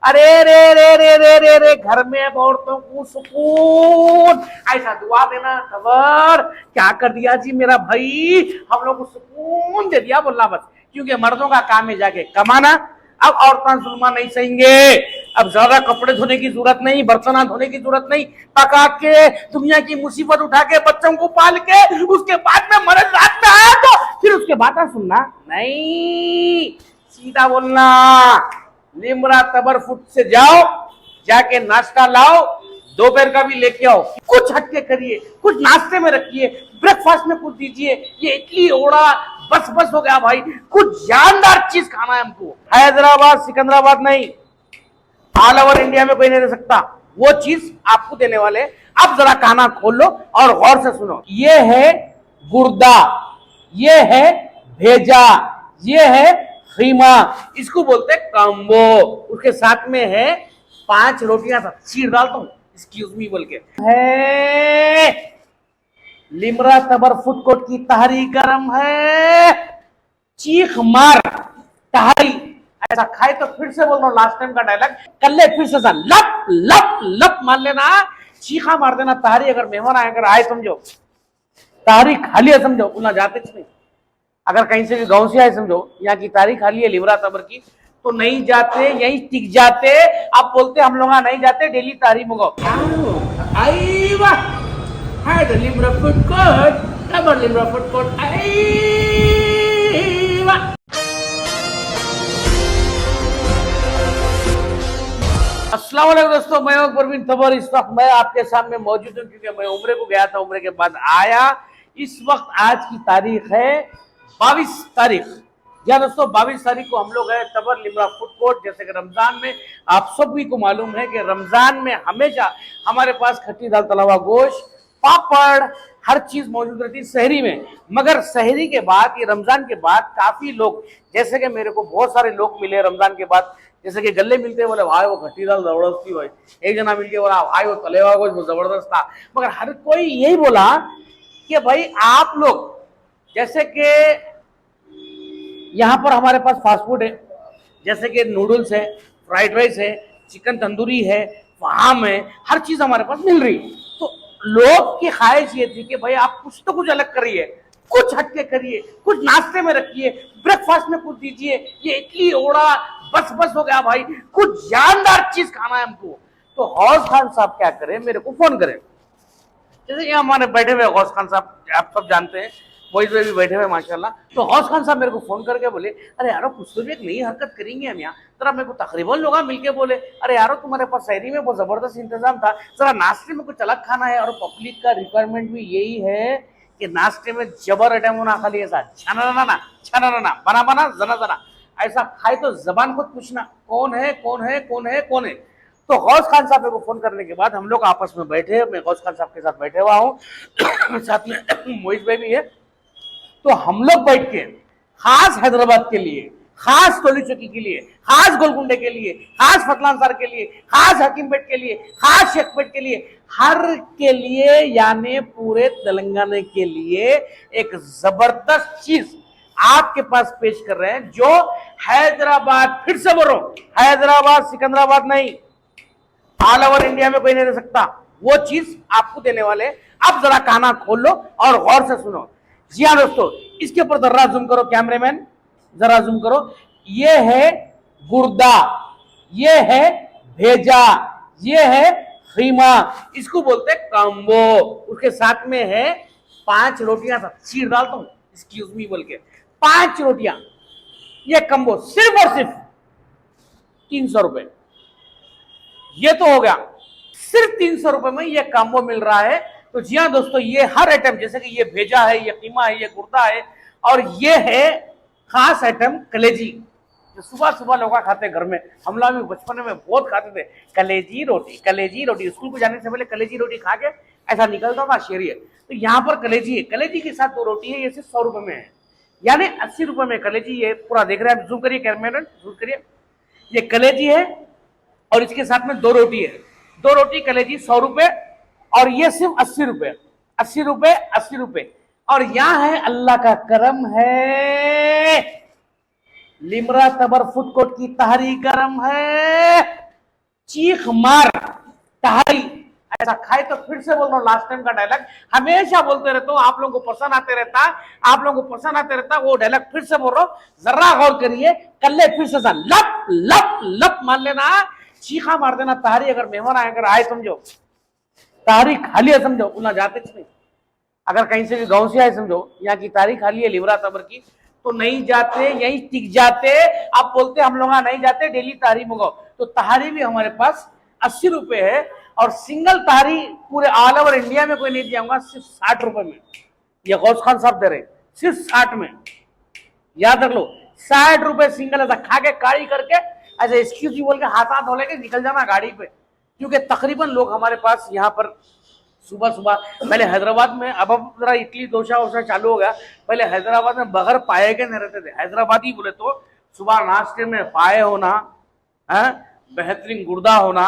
अरे रे रे रे रे रे रे, घर में अब औरतों को सुकून, ऐसा दुआ देना खबर क्या कर दिया जी मेरा भाई, हम लोग को सुकून दे दिया बोलना बस, क्योंकि मर्दों का काम है जाके कमाना। अब औरतें जुल्मा नहीं सहेंगे, अब ज्यादा कपड़े धोने की जरूरत नहीं, बर्तन धोने की जरूरत नहीं, पका के दुनिया की मुसीबत उठा के बच्चों को पाल के उसके बाद में मर्द रात में आया तो फिर उसके बाद सुनना नहीं, सीधा बोलना लिमरा तबर फुट से जाओ, जाके नाश्ता लाओ, दोपहर का भी लेके आओ, कुछ हटके करिए, कुछ नाश्ते में रखिए, ब्रेकफास्ट में कुछ दीजिए, ये इडली ओड़ा बस बस हो गया भाई, कुछ जानदार चीज खाना है हमको, हैदराबाद सिकंदराबाद नहीं, ऑल ओवर इंडिया में कोई नहीं दे सकता वो चीज आपको देने वाले। अब जरा काना खोल लो और गौर से सुनो, ये है गुर्दा, ये है भेजा, ये है खीमा, इसको बोलते हैं काम्बो, उसके साथ में है 5 रोटियां, चीर डालता हूं एक्सक्यूज मी बोल के, है लिमरा तबर फूड कोर्ट की तहरी गरम है, चीख मार तहरी, ऐसा खाए तो फिर से बोल रहा हूं लास्ट टाइम का डायलॉग, कल्ले फिर से लप लप लप मान लेना, चीखा मार देना तहरी, अगर मेहमान आए अगर आए समझो तारी खाली है समझो, बोलना जाते नहीं, अगर कहीं से भी गांव से आए समझो यहाँ की तारीख खाली है लिमरा तबर की तो नहीं जाते, यहीं टिक जाते, आप बोलते हम लोग नहीं जाते, डेली तारी मंगाओ, आई वाह है द लिमरा फूड कोर्ट, तबर लिमरा फूड कोर्ट, आई वाह। अस्सलाम वालेकुम दोस्तों, मैं हूं परवीन तबर, इस वक्त मैं आपके सामने मौजूद हूं क्योंकि मैं उम्रे को गया था, उम्रे के बाद आया, इस वक्त आज की तारीख है 22 तारीख, या दोस्तों 22 तारीख को हम लोग है तबर लिमरा फूड कोर्ट। जैसे कि रमजान में आप सभी को मालूम है कि रमजान में हमेशा हमारे पास खट्टी दाल, तला हुआ गोश्त, पापड़, हर चीज मौजूद रहती है सहरी में, मगर सहरी के बाद ये रमजान के बाद काफी लोग, जैसे कि मेरे को बहुत सारे लोग मिले रमजान के बाद, जैसे कि गले मिलते बोले भाई वो खट्टी दाल जबरदस्त थी भाई, एक जना मिलके बोला भाई वो तले हुआ गोश्त जबरदस्त था, मगर हर कोई यही बोला कि भाई आप लोग जैसे कि यहाँ पर हमारे पास फास्ट फूड है, जैसे कि नूडल्स है, फ्राइड राइस है, चिकन तंदूरी है, फार्म है, हर चीज हमारे पास मिल रही है, तो लोग की ख्वाहिश ये थी कि भाई आप कुछ तो कुछ अलग करिए, कुछ हटके करिए, कुछ नाश्ते में रखिए, ब्रेकफास्ट में कुछ दीजिए, ये इडली ओड़ा बस बस हो गया भाई, कुछ जानदार चीज खाना है हमको। तो हौस खान साहब क्या करें, मेरे को फोन करें, जैसे यहाँ हमारे बैठे हुए हौस खान साहब, आप सब जानते हैं, वही भी बैठे हुए माशाल्लाह, तो हौस खान साहब मेरे को फोन करके बोले अरे यारो कुछ तो भी एक नई हरकत करेंगे हम यहाँ, जरा मेरे को तकरीबन लोग मिलके बोले अरे यारो तुम्हारे पास शहरी में बहुत जबरदस्त इंतजाम था, जरा नाश्ते में कुछ अलग खाना है, और पब्लिक का रिक्वायरमेंट भी यही है कि नाश्ते में जबर आइटम होना, खाली ऐसा छना बना बना जना जना, ऐसा खाए तो जबान खुद पूछना कौन है कौन है कौन है कौन है। तो गौस खान साहब को फोन करने के बाद हम लोग आपस में बैठे, मैं गौस खान साहब के साथ बैठे हुआ हूँ साथ में मोहित भाई भी है, तो हम लोग बैठ के खास हैदराबाद के लिए, खास टोली चौकी के लिए, खास गोलकुंडे के लिए, खास फतलानसर के लिए, खास हकीमपेट के लिए, खास शेखपेट के लिए, हर के लिए यानी पूरे तेलंगाना के लिए एक जबरदस्त चीज आपके पास पेश कर रहे हैं, जो हैदराबाद, फिर से बोल रहा हूं, हैदराबाद सिकंदराबाद नहीं, ऑल ओवर इंडिया में कोई नहीं दे सकता वो चीज आपको देने वाले। अब जरा काना खोल लो और गौर से सुनो। जी हाँ दोस्तों, इसके ऊपर जरा जूम करो कैमरामैन, जरा जूम करो, ये है गुर्दा, ये है भेजा, ये है खीमा, इसको बोलते हैं काम्बो, उसके साथ में है 5 रोटियां, चीर डालता हूं एक्सक्यूज मी बोल के, 5 रोटियां, ये कम्बो सिर्फ और सिर्फ 300 रुपए, ये तो हो गया, सिर्फ 300 रुपए में ये काम्बो मिल रहा है। तो जी हाँ दोस्तों, ये हर आइटम, जैसे कि ये भेजा है, ये कीमा है, ये गुर्दा है, और ये है खास आइटम कलेजी, जो सुबह सुबह लोग खाते हैं घर में, हम लोग भी बचपन में बहुत खाते थे कलेजी रोटी, कलेजी रोटी, स्कूल को जाने से पहले कलेजी रोटी खा के ऐसा निकलता था शेरिए। तो यहाँ पर कलेजी है, कलेजी के साथ 2 रोटी है, ये सिर्फ 100 रुपए में है, यानी 80 रुपए में कलेजी, ये पूरा देख रहे हैं, जूम करिए कैमरामैन, जूम करिए, ये कलेजी है और इसके साथ में 2 रोटी है, 2 रोटी कलेजी 100 रुपए, और ये सिर्फ 80 रुपए, 80 रुपए, 80 रुपए। और यहां है अल्लाह का करम है, लिमरा तबर फूड कोर्ट की तहरी गरम है, चीख मार तहारी ऐसा खाए। तो फिर से बोल रहा हूँ, लास्ट टाइम का डायलॉग हमेशा बोलते रहता हूँ, आप लोगों को पसंद आते रहता, आप लोगों को पसंद आते रहता, वो डायलॉग फिर से बोल रहा हूँ, जरा गौर करिए, कल्ले फिर से लप लप लप मान लेना, चीखा मार देना तहारी। अगर मेहमान आए, अगर आए समझो तारी खाली है, समझो उतना जाते नहीं। अगर कहीं से भी गांव से आए समझो यहाँ की तारी खाली है लिवरा तबर की, तो नहीं जाते, यहीं टिक जाते। आप बोलते हम लोग नहीं जाते, डेली तारी मंगाओ। तो तहारी भी हमारे पास 80 रुपए है, और सिंगल तारी पूरे ऑल ओवर इंडिया में कोई नहीं दिया, सिर्फ 60 रुपए में। ये गौस खान साहब दे रहे, सिर्फ 60 में, याद रख लो, 60 रुपए सिंगल। ऐसा खा के काड़ी करके ऐसे एक्सक्यूज बोल के हाथ हाथ धो लेके निकल जाना गाड़ी पे। क्योंकि तकरीबन लोग हमारे पास यहाँ पर सुबह सुबह, पहले हैदराबाद में, अब जरा इडली डोसा वोसा चालू हो गया, पहले हैदराबाद में बगैर पाए के नहीं रहते थे। हैदराबादी बोले तो सुबह नाश्ते में पाए होना, बेहतरीन गुर्दा होना,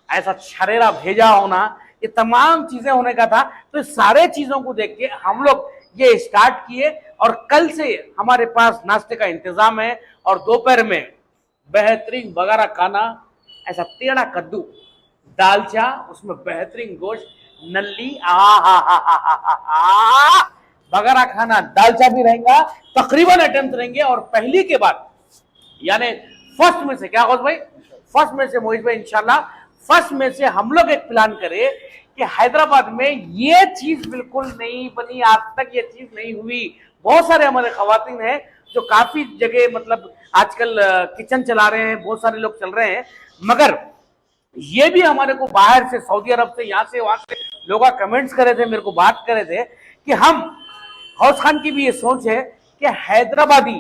ऐसा छरेरा भेजा होना, ये तमाम चीजें होने का था। तो सारे चीजों को देख के हम लोग ये स्टार्ट किए, और कल से हमारे पास नाश्ते का इंतजाम है। और दोपहर में बेहतरीन बगारा खाना, ऐसा टेढ़ा कद्दू, दालचा, उसमें बेहतरीन गोश्त, नल्ली, बगारा खाना, दालचा भी रहेगा, तकरीबन अटेम्प्ट रहेंगे। और पहली के बाद यानी फर्स्ट में से, क्या होगा भाई, फर्स्ट में से मोहित भाई इंशाल्लाह, फर्स्ट में से हम लोग एक प्लान करें कि हैदराबाद में ये चीज बिल्कुल नहीं बनी, आज तक ये चीज नहीं हुई। बहुत सारे हमारे खवातीन हैं जो काफी जगह मतलब आजकल किचन चला रहे हैं, बहुत सारे लोग चल रहे हैं, मगर ये भी हमारे को बाहर से, सऊदी अरब से, यहाँ से वहां से लोग कमेंट्स करे थे, मेरे को बात करे थे कि हम, गौस खान की भी ये सोच है कि हैदराबादी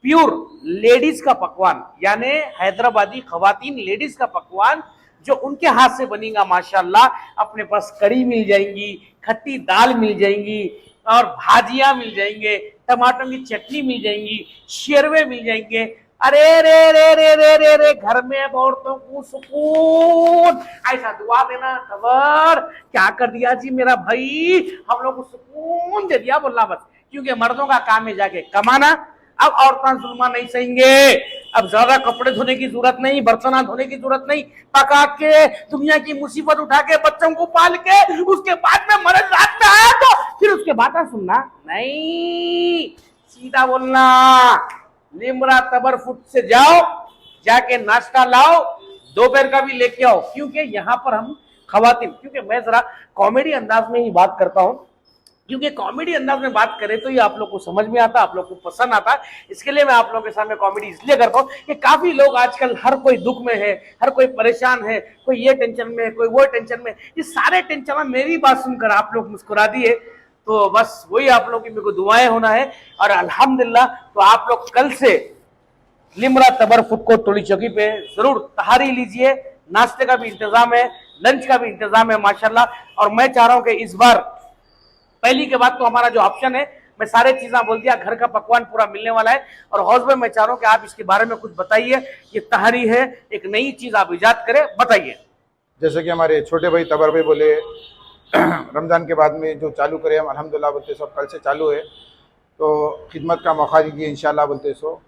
प्योर लेडीज का पकवान, यानी हैदराबादी खवातीन लेडीज का पकवान जो उनके हाथ से बनेगा, माशाल्लाह अपने पास कड़ी मिल जाएंगी, खट्टी दाल मिल जाएंगी, और भाजियां मिल जाएंगे, टमाटर की चटनी मिल जाएंगी, शेरवे मिल जाएंगे। अरे रे रे रे रे रे रे, घर में औरतों को सुकून। ऐसा दुआ देना, खबर क्या कर दिया जी मेरा भाई, हम लोग को सुकून दे दिया बोलना बस। क्योंकि मर्दों का काम है जाके कमाना, अब औरतें जुल्मा नहीं सहेंगे, अब ज्यादा कपड़े धोने की जरूरत नहीं, बर्तन धोने की जरूरत नहीं, पका के दुनिया की मुसीबत उठा के बच्चों को पाल के उसके बाद में मर्द रात में आया तो फिर उसके बात सुनना नहीं, सीधा बोलना, लिमरा तबर फुट से जाओ, जाके नाश्ता लाओ, दोपहर का भी लेके आओ। क्योंकि यहाँ पर हम खवातीन, क्योंकि मैं जरा कॉमेडी अंदाज में ही बात करता हूँ, क्योंकि कॉमेडी अंदाज में बात करें तो ये आप लोग को समझ में आता, आप लोग को पसंद आता। इसके लिए मैं आप लोगों के सामने कॉमेडी इसलिए करता हूँ कि काफी लोग आजकल हर कोई दुख में है, हर कोई परेशान है, कोई ये टेंशन में है, कोई वो टेंशन में। ये सारे टेंशन में मेरी बात सुनकर आप लोग मुस्कुरा दिए, तो बस वही आप लोग की मेरे को दुआएं होना है। और अल्हम्दुलिल्लाह, तो आप लोग कल से लिमरा तबर फूड कोर्ट टोली चौकी पे जरूर तहारी लीजिए, नाश्ते का भी इंतजाम है, लंच का भी इंतजाम है माशाल्लाह। और मैं चाह रहा हूँ कि इस बार पहली के बाद तो हमारा जो ऑप्शन है, मैं सारे चीजें बोल दिया, घर का पकवान पूरा मिलने वाला है। और हौस भाई मैं चाह रहा हूँ कि आप इसके बारे में कुछ बताइए, ये तहारी है एक नई चीज, आप इजाद करें, बताइए। जैसे कि हमारे छोटे भाई तबर भाई बोले, रमज़ान के बाद में जो चालू करें हम अल्हम्दुलिल्लाह बोलते सो, कल से चालू है, तो खिदमत का मौका दीजिए इंशाल्लाह बोलते सो।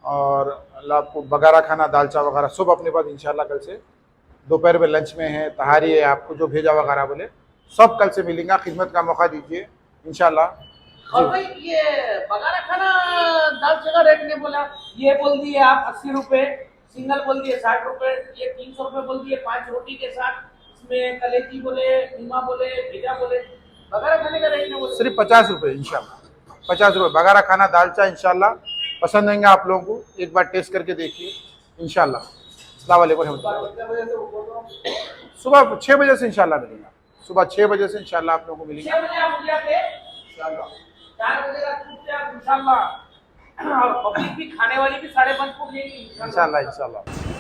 और अल्लाह आपको बगारा खाना, दालचा वगैरह सब अपने पास इंशाल्लाह कल से, दोपहर में लंच में है, तहारी है, आपको जो भेजा वगैरह बोले सब कल से मिलेगा, खिदमत का मौका दीजिए इंशाल्लाह। और भाई ये बगारा खाना दालचा का रेट नहीं बोला, ये बोल दिए आप 80 रुपए, सिंगल बोल दिए 60 रुपए, ये 300 रुपए बोल दिए 5 रोटी के साथ, इसमें कलेजी बोले, नीमा बोले, भेजा बोले, बगारा खाने का रेट नहीं बोले, सिर्फ 50 रुपये इंशाल्लाह, 50 रुपये बगारा खाना दालचा इंशाल्लाह पसंद आएंगे आप लोगों को, एक बार टेस्ट करके देखिए इंशाल्लाह। अस्सलाम वालेकुम। सुबह 6 बजे से इंशाल्लाह मिलेगा, सुबह 6 बजे से इंशाल्लाह आप लोगों को मिलेगा। 6 बजे आप उठ जाते इंशाल्लाह, 4 बजे का छूटते आप इंशाल्लाह, और पब्लिक भी खाने वाली भी 5:30 को मिलेगी इंशाल्लाह इंशाल्लाह।